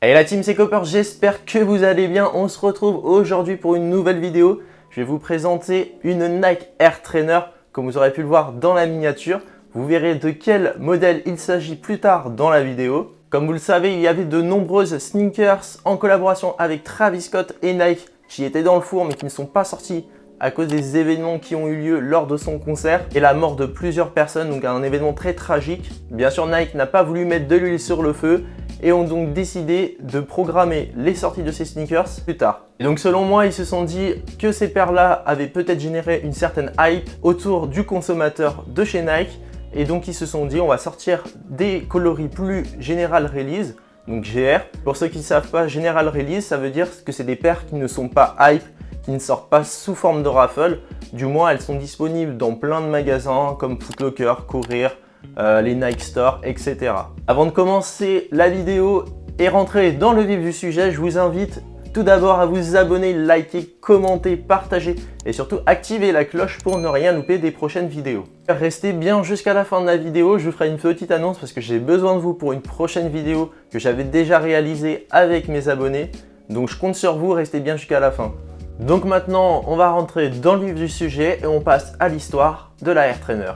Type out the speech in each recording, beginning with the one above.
Hey la team, c'est Copper, j'espère que vous allez bien. On se retrouve aujourd'hui pour une nouvelle vidéo. Je vais vous présenter une Nike Air Trainer, comme vous aurez pu le voir dans la miniature. Vous verrez de quel modèle il s'agit plus tard dans la vidéo. Comme vous le savez, il y avait de nombreuses sneakers en collaboration avec Travis Scott et Nike qui étaient dans le four mais qui ne sont pas sortis à cause des événements qui ont eu lieu lors de son concert et la mort de plusieurs personnes, donc un événement très tragique. Bien sûr, Nike n'a pas voulu mettre de l'huile sur le feu et ont donc décidé de programmer les sorties de ces sneakers plus tard. Et donc selon moi, ils se sont dit que ces paires-là avaient peut-être généré une certaine hype autour du consommateur de chez Nike, et donc ils se sont dit on va sortir des coloris plus General Release, donc GR. Pour ceux qui ne savent pas, General Release, ça veut dire que c'est des paires qui ne sont pas hype, qui ne sortent pas sous forme de raffle. Du moins, elles sont disponibles dans plein de magasins comme Foot Locker, Courir, les Nike Store, etc. Avant de commencer la vidéo et rentrer dans le vif du sujet, je vous invite tout d'abord à vous abonner, liker, commenter, partager et surtout activer la cloche pour ne rien louper des prochaines vidéos. Restez bien jusqu'à la fin de la vidéo, je vous ferai une petite annonce parce que j'ai besoin de vous pour une prochaine vidéo que j'avais déjà réalisée avec mes abonnés. Donc je compte sur vous, restez bien jusqu'à la fin. Donc maintenant, on va rentrer dans le vif du sujet et on passe à l'histoire de la Air Trainer.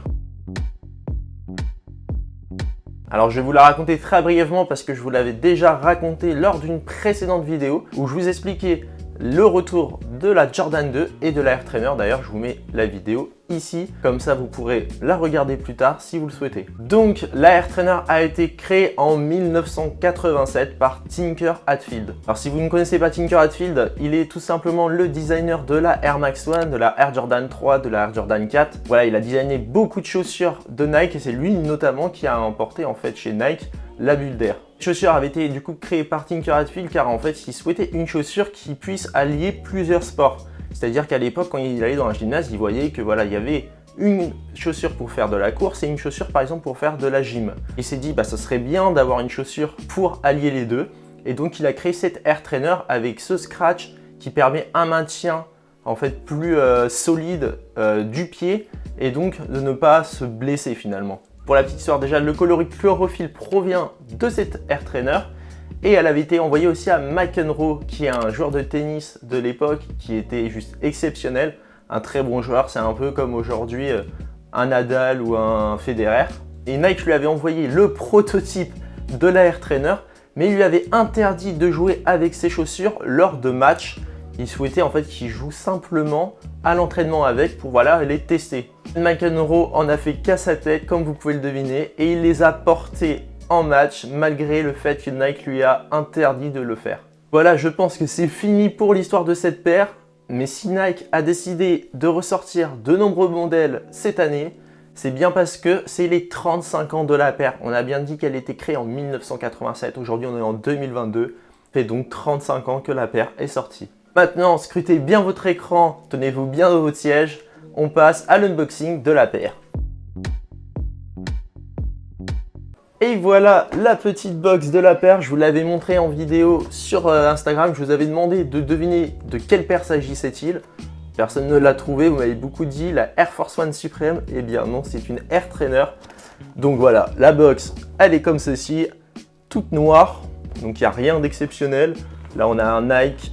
Alors je vais vous la raconter très brièvement parce que je vous l'avais déjà raconté lors d'une précédente vidéo où je vous expliquais le retour de la Jordan 2 et de la Air Trainer. D'ailleurs, je vous mets la vidéo ici, comme ça vous pourrez la regarder plus tard si vous le souhaitez. Donc la Air Trainer a été créée en 1987 par Tinker Hatfield. Alors si vous ne connaissez pas Tinker Hatfield, il est tout simplement le designer de la Air Max 1, de la Air Jordan 3, de la Air Jordan 4. Voilà, il a designé beaucoup de chaussures de Nike et c'est lui notamment qui a emporté en fait chez Nike la bulle d'air. Les chaussures avaient été du coup créées par Tinker Hatfield car en fait il souhaitait une chaussure qui puisse allier plusieurs sports. C'est-à-dire qu'à l'époque quand il allait dans un gymnase, il voyait que voilà, il y avait une chaussure pour faire de la course et une chaussure par exemple pour faire de la gym. Il s'est dit bah ça serait bien d'avoir une chaussure pour allier les deux et donc il a créé cette Air Trainer avec ce scratch qui permet un maintien en fait plus solide du pied et donc de ne pas se blesser finalement. Pour la petite histoire, déjà, le coloris chlorophylle provient de cette Air Trainer et elle avait été envoyée aussi à McEnroe, qui est un joueur de tennis de l'époque qui était juste exceptionnel, un très bon joueur. C'est un peu comme aujourd'hui un Nadal ou un Federer. Et Nike lui avait envoyé le prototype de la Air Trainer, mais il lui avait interdit de jouer avec ses chaussures lors de matchs. Il souhaitait en fait qu'il joue simplement à l'entraînement avec pour voilà les tester. McEnroe en a fait qu'à sa tête comme vous pouvez le deviner et il les a portés en match malgré le fait que Nike lui a interdit de le faire. Voilà, je pense que c'est fini pour l'histoire de cette paire, mais si Nike a décidé de ressortir de nombreux modèles cette année, c'est bien parce que c'est les 35 ans de la paire. On a bien dit qu'elle était créée en 1987, aujourd'hui on est en 2022, ça fait donc 35 ans que la paire est sortie. Maintenant, scrutez bien votre écran, tenez-vous bien dans votre siège, on passe à l'unboxing de la paire. Et voilà la petite box de la paire, je vous l'avais montré en vidéo sur Instagram, je vous avais demandé de deviner de quelle paire s'agissait-il. Personne ne l'a trouvé, vous m'avez beaucoup dit la Air Force One Supreme, eh bien non, c'est une Air Trainer. Donc voilà, la box, elle est comme ceci, toute noire, donc il n'y a rien d'exceptionnel. Là on a un Nike.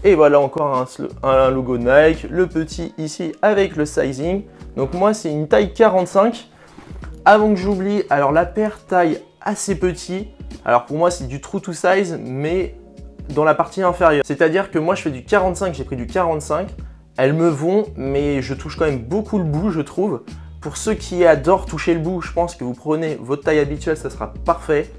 Et voilà encore un logo Nike, le petit ici avec le sizing. Donc moi c'est une taille 45. Avant que j'oublie, alors la paire taille assez petit. Alors pour moi c'est du true to size mais dans la partie inférieure. C'est-à-dire que moi je fais du 45, j'ai pris du 45. Elles me vont mais je touche quand même beaucoup le bout je trouve. Pour ceux qui adorent toucher le bout, je pense que vous prenez votre taille habituelle, ça sera parfait.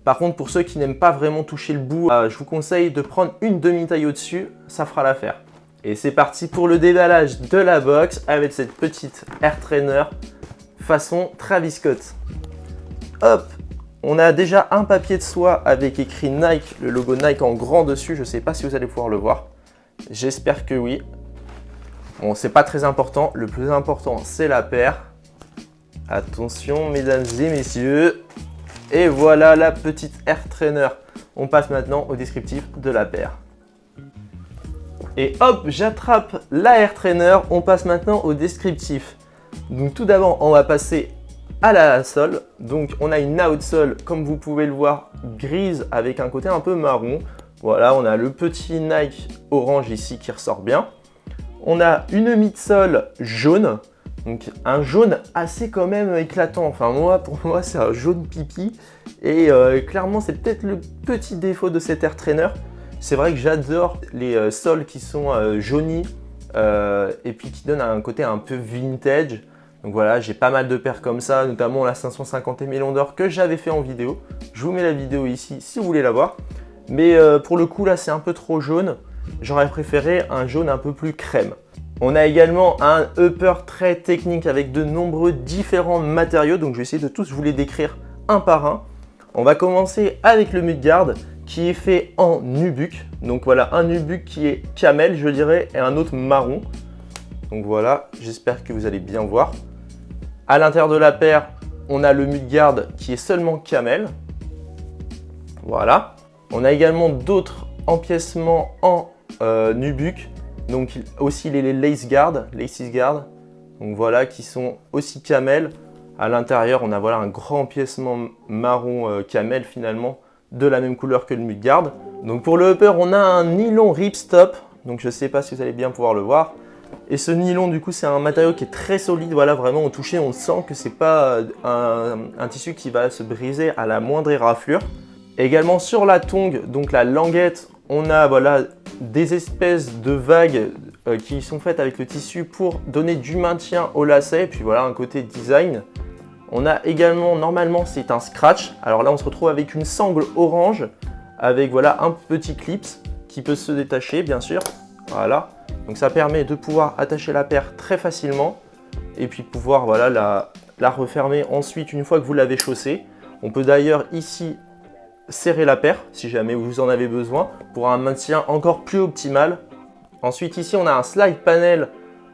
Par contre, pour ceux qui n'aiment pas vraiment toucher le bout, je vous conseille de prendre une demi-taille au-dessus, ça fera l'affaire. Et c'est parti pour le déballage de la box avec cette petite Air Trainer façon Travis Scott. Hop, on a déjà un papier de soie avec écrit Nike, le logo Nike en grand dessus. Je ne sais pas si vous allez pouvoir le voir. J'espère que oui. Bon, c'est pas très important. Le plus important, c'est la paire. Attention, mesdames et messieurs. Et voilà la petite Air Trainer. On passe maintenant au descriptif de la paire. Et hop, j'attrape la Air Trainer. On passe maintenant au descriptif. Donc tout d'abord, on va passer à la sole. Donc on a une outsole, comme vous pouvez le voir, grise avec un côté un peu marron. Voilà, on a le petit Nike orange ici qui ressort bien. On a une midsole jaune, donc un jaune assez quand même éclatant. Enfin pour moi c'est un jaune pipi. Et clairement c'est peut-être le petit défaut de cet Air Trainer. C'est vrai que j'adore les soles qui sont jaunies et puis qui donnent un côté un peu vintage. Donc voilà, j'ai pas mal de paires comme ça, notamment la 550 millions d'or que j'avais fait en vidéo. Je vous mets la vidéo ici si vous voulez la voir. Mais pour le coup là c'est un peu trop jaune. J'aurais préféré un jaune un peu plus crème. On a également un upper très technique avec de nombreux différents matériaux. Donc je vais essayer de tous vous les décrire un par un. On va commencer avec le mudguard qui est fait en nubuck. Donc voilà, un nubuck qui est camel je dirais et un autre marron. Donc voilà, j'espère que vous allez bien voir. À l'intérieur de la paire, on a le mudguard qui est seulement camel. Voilà. On a également d'autres empiècements en nubuck. Donc aussi les lace guard. Donc voilà, qui sont aussi camel. À l'intérieur, on a voilà un grand empiècement marron camel finalement, de la même couleur que le mudguard. Donc pour le upper, on a un nylon ripstop. Donc je ne sais pas si vous allez bien pouvoir le voir. Et ce nylon, du coup, c'est un matériau qui est très solide. Voilà, vraiment au toucher, on sent que c'est pas un tissu qui va se briser à la moindre éraflure. Et également sur la tongue, donc la languette, on a voilà des espèces de vagues qui sont faites avec le tissu pour donner du maintien au lacet. Et puis voilà, un côté design. On a également, normalement, c'est un scratch. Alors là, on se retrouve avec une sangle orange avec voilà un petit clip qui peut se détacher, bien sûr. Voilà. Donc ça permet de pouvoir attacher la paire très facilement et puis pouvoir voilà, la refermer ensuite une fois que vous l'avez chaussée. On peut d'ailleurs ici serrer la paire si jamais vous en avez besoin pour un maintien encore plus optimal. Ensuite ici on a un slide panel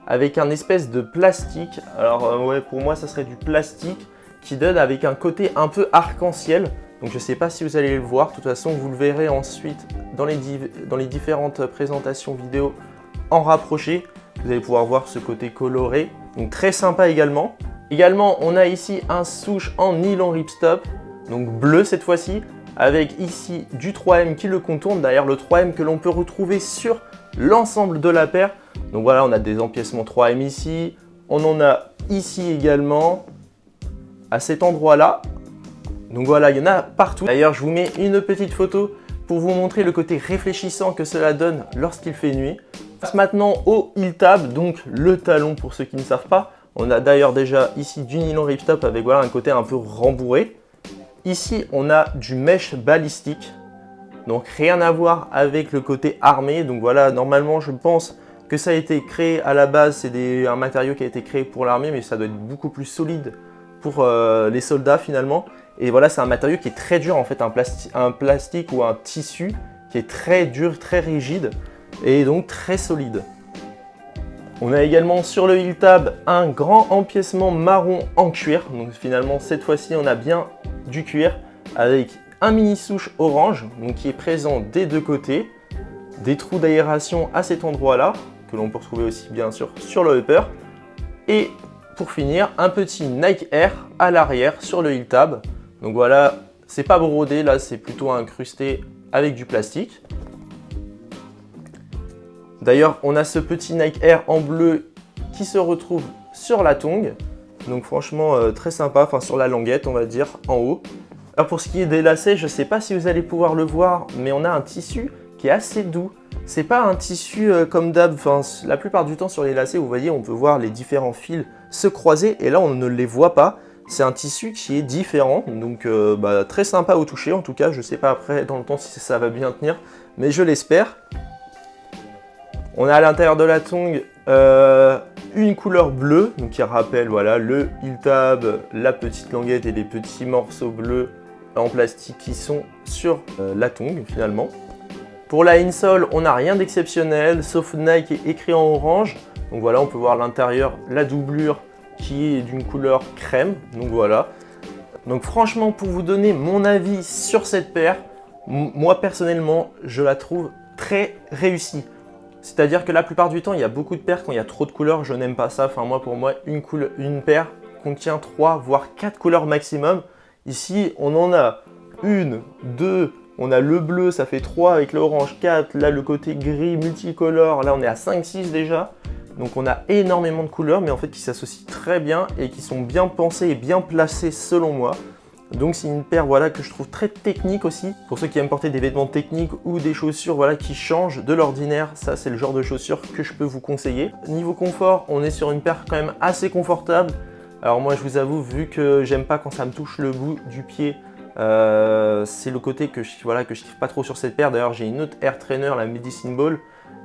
avec un espèce de plastique. Alors ouais, pour moi ça serait du plastique qui donne avec un côté un peu arc-en-ciel. Donc je ne sais pas si vous allez le voir, de toute façon vous le verrez ensuite dans les différentes présentations vidéo en rapproché. Vous allez pouvoir voir ce côté coloré, donc très sympa également. Également on a ici un souche en nylon ripstop, donc bleu cette fois-ci, avec ici du 3M qui le contourne, d'ailleurs le 3M que l'on peut retrouver sur l'ensemble de la paire. Donc voilà, on a des empiècements 3M ici, on en a ici également, à cet endroit-là. Donc voilà, il y en a partout. D'ailleurs, je vous mets une petite photo pour vous montrer le côté réfléchissant que cela donne lorsqu'il fait nuit. On passe maintenant au heel tab, donc le talon pour ceux qui ne savent pas. On a d'ailleurs déjà ici du nylon ripstop avec voilà un côté un peu rembourré. Ici, on a du mesh balistique. Donc rien à voir avec le côté armé. Donc voilà, normalement, je pense que ça a été créé à la base. C'est un matériau qui a été créé pour l'armée, mais ça doit être beaucoup plus solide pour les soldats finalement. Et voilà, c'est un matériau qui est très dur en fait, un plastique ou un tissu qui est très dur, très rigide et donc très solide. On a également sur le heel tab un grand empiècement marron en cuir. Donc finalement cette fois-ci on a bien du cuir avec un mini souche orange donc qui est présent des deux côtés, des trous d'aération à cet endroit-là que l'on peut retrouver aussi bien sûr sur le upper et pour finir un petit Nike Air à l'arrière sur le heel tab. Donc voilà, c'est pas brodé, là c'est plutôt incrusté avec du plastique. D'ailleurs, on a ce petit Nike Air en bleu qui se retrouve sur la tongue. Donc franchement, très sympa, enfin sur la languette on va dire, en haut. Alors pour ce qui est des lacets, je ne sais pas si vous allez pouvoir le voir, mais on a un tissu qui est assez doux. C'est pas un tissu comme d'hab, enfin la plupart du temps sur les lacets, vous voyez, on peut voir les différents fils se croiser et là on ne les voit pas. C'est un tissu qui est différent, donc très sympa au toucher en tout cas. Je ne sais pas après dans le temps si ça va bien tenir, mais je l'espère. On a à l'intérieur de la tongue une couleur bleue, donc qui rappelle voilà, le heel tab, la petite languette et les petits morceaux bleus en plastique qui sont sur la tongue finalement. Pour la insole, on n'a rien d'exceptionnel, sauf Nike est écrit en orange. Donc voilà, on peut voir l'intérieur, la doublure qui est d'une couleur crème, donc voilà. Donc franchement, pour vous donner mon avis sur cette paire, moi personnellement, je la trouve très réussie. C'est-à-dire que la plupart du temps, il y a beaucoup de paires, quand il y a trop de couleurs, je n'aime pas ça. Enfin moi, pour moi, une paire contient 3 voire 4 couleurs maximum. Ici, on en a 1, 2, on a le bleu, ça fait 3 avec l'orange, 4. Là, le côté gris multicolore, là, on est à 5, 6 déjà. Donc, on a énormément de couleurs, mais en fait, qui s'associent très bien et qui sont bien pensées et bien placées selon moi. Donc c'est une paire voilà, que je trouve très technique aussi. Pour ceux qui aiment porter des vêtements techniques ou des chaussures voilà, qui changent de l'ordinaire, ça c'est le genre de chaussures que je peux vous conseiller. Niveau confort, on est sur une paire quand même assez confortable. Alors moi je vous avoue, vu que j'aime pas quand ça me touche le bout du pied, c'est le côté que je kiffe pas trop sur cette paire. D'ailleurs j'ai une autre Air Trainer, la Medicine Ball,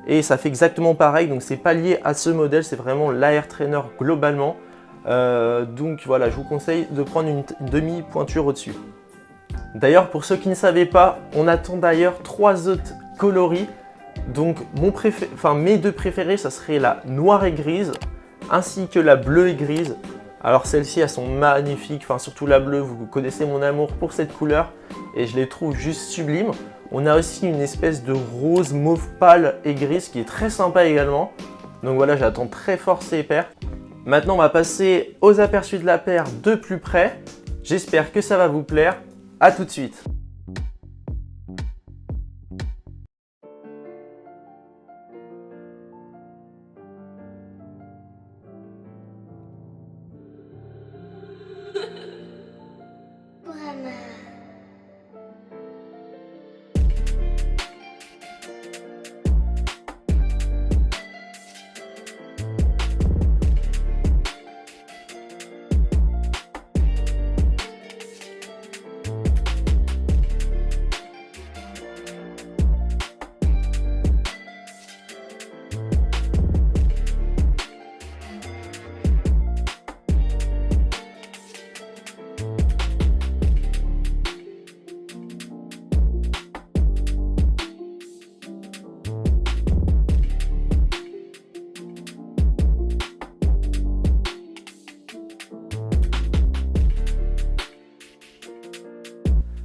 et ça fait exactement pareil. Donc c'est pas lié à ce modèle, c'est vraiment la Air Trainer globalement. Donc voilà, je vous conseille de prendre une demi-pointure au-dessus. D'ailleurs, pour ceux qui ne savaient pas, on attend d'ailleurs 3 autres coloris. Donc mes 2 préférés, ça serait la noire et grise, ainsi que la bleue et grise. Alors celles-ci, elles sont magnifiques, enfin surtout la bleue, vous connaissez mon amour pour cette couleur et je les trouve juste sublimes. On a aussi une espèce de rose mauve pâle et grise qui est très sympa également. Donc voilà, j'attends très fort ces paires. Maintenant, on va passer aux aperçus de la paire de plus près. J'espère que ça va vous plaire. À tout de suite.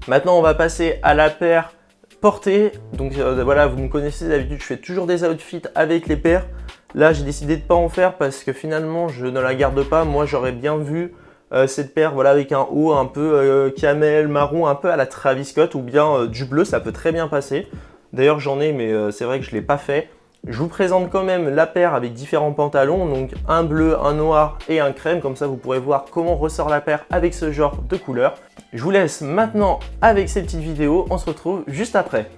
Maintenant, on va passer à la paire portée. Donc voilà, vous me connaissez d'habitude, je fais toujours des outfits avec les paires. Là, j'ai décidé de ne pas en faire parce que finalement, je ne la garde pas. Moi, j'aurais bien vu cette paire voilà, avec un haut un peu camel, marron, un peu à la Travis Scott ou bien du bleu, ça peut très bien passer. D'ailleurs, j'en ai, mais c'est vrai que je ne l'ai pas fait. Je vous présente quand même la paire avec différents pantalons, donc un bleu, un noir et un crème, comme ça vous pourrez voir comment ressort la paire avec ce genre de couleur. Je vous laisse maintenant avec ces petites vidéos, on se retrouve juste après.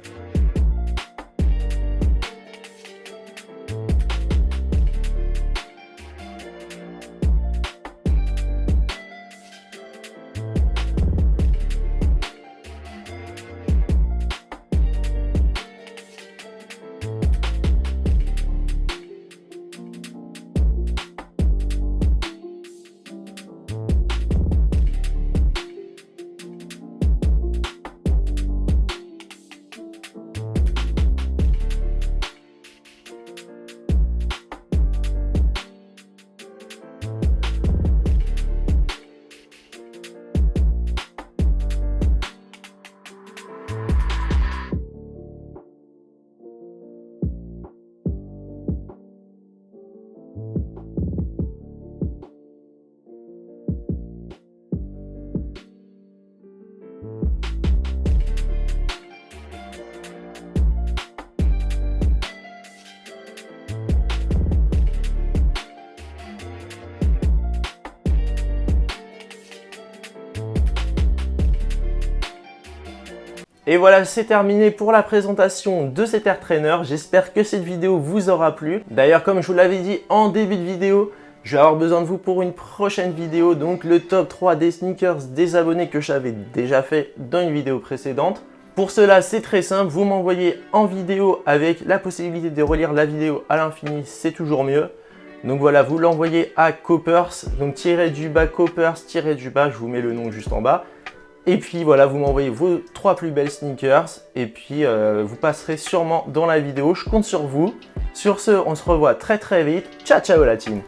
Et voilà, c'est terminé pour la présentation de cet Air Trainer. J'espère que cette vidéo vous aura plu. D'ailleurs, comme je vous l'avais dit en début de vidéo, je vais avoir besoin de vous pour une prochaine vidéo. Donc le top 3 des sneakers des abonnés que j'avais déjà fait dans une vidéo précédente. Pour cela, c'est très simple. Vous m'envoyez en vidéo avec la possibilité de relire la vidéo à l'infini. C'est toujours mieux. Donc voilà, vous l'envoyez à Coppers. Donc _, Coppers, _, je vous mets le nom juste en bas. Et puis voilà, vous m'envoyez vos 3 plus belles sneakers et puis vous passerez sûrement dans la vidéo. Je compte sur vous. Sur ce, on se revoit très vite. Ciao, ciao la team!